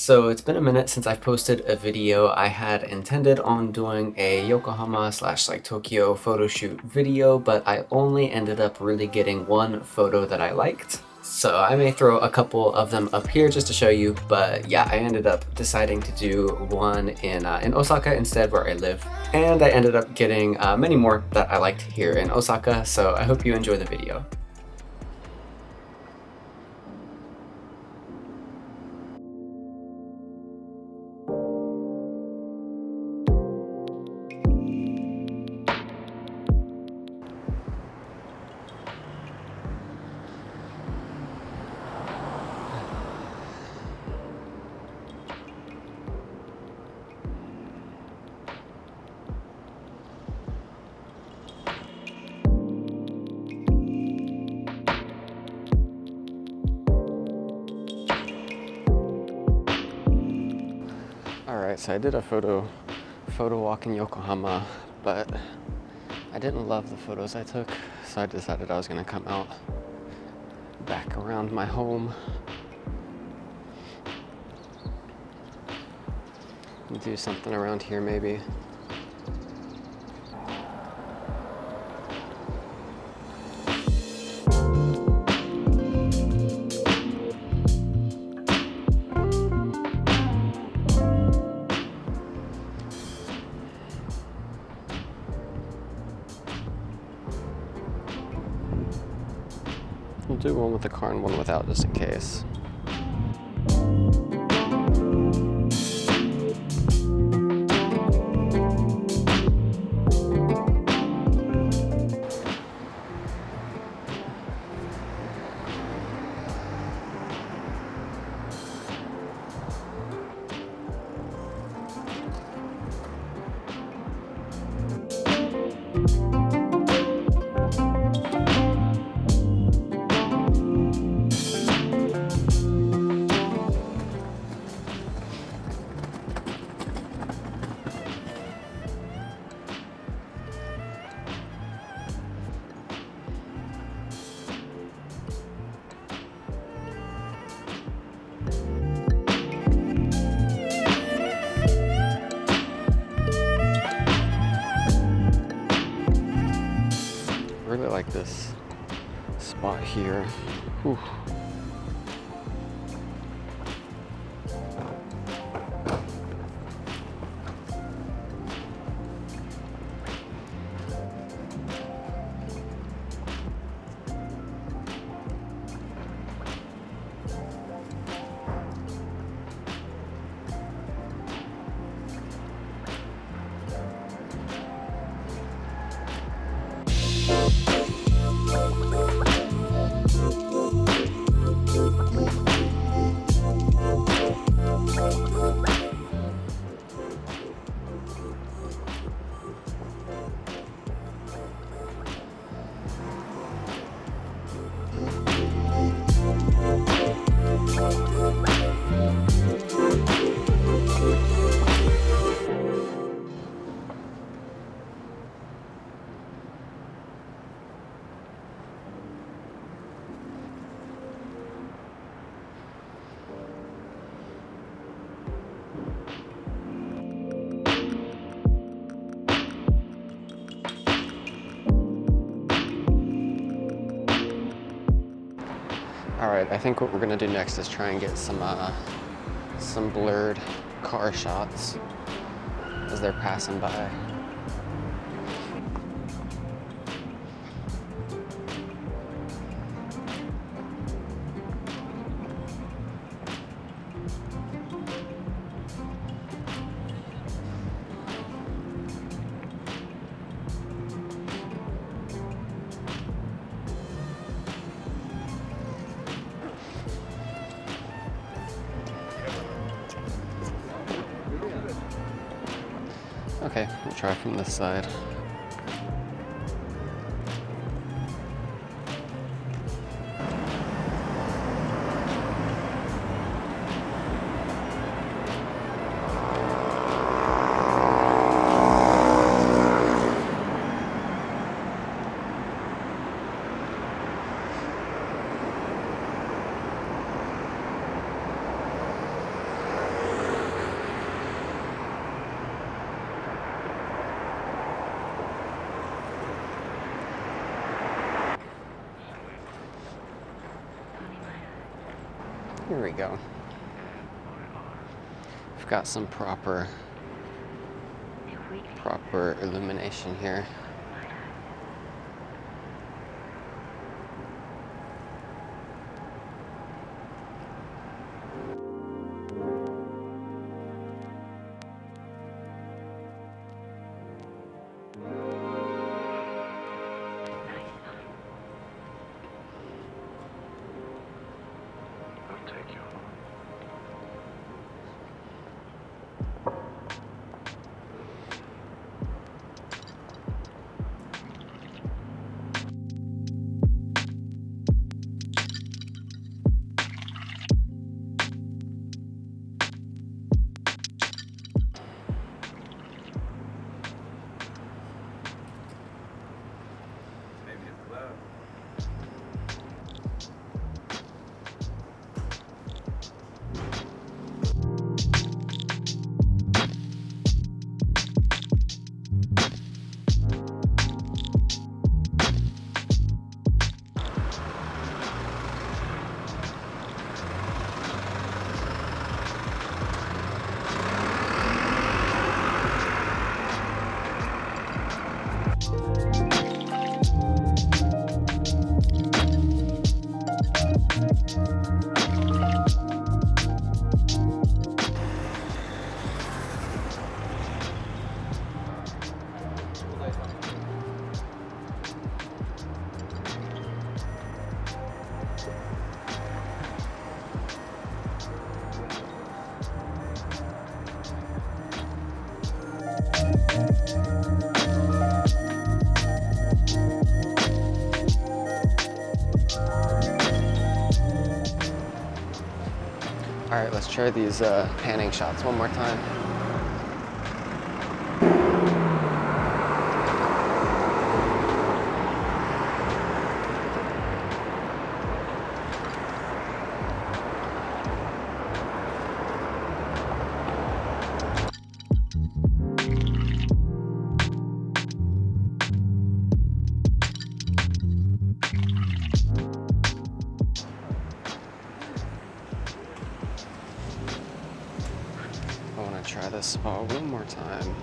So it's been a minute since I've posted a video. I had intended on doing a Yokohama slash Tokyo photo shoot video, but I only ended up really getting one photo that I liked. So I may throw a couple of them up here just to show you, but yeah, I ended up deciding to do one in Osaka instead, where I live. And I ended up getting many more that I liked here in Osaka, so I hope you enjoy the video. Alright, so I did a photo walk in Yokohama, but I didn't love the photos I took, so I decided I was going to come out back around my home and do something around here maybe. I'll do one with the car and one without, just in case. I really like this spot here. Whew. Alright, I think what we're gonna do next is try and get some blurred car shots as they're passing by. Okay, we'll try from this side. Here we go. We've got some proper illumination here. All right, let's try these panning shots one more time. I want to try this spot one more time.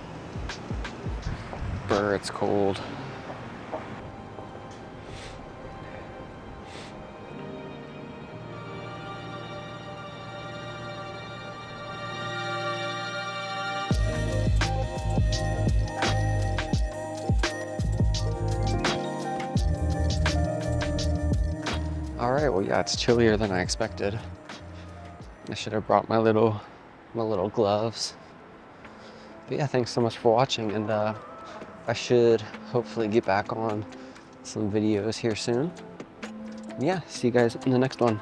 Brr, it's cold. All right, well, yeah, it's chillier than I expected. I should have brought my little gloves. But yeah, thanks so much for watching, and I should hopefully get back on some videos here soon. Yeah, see you guys in the next one.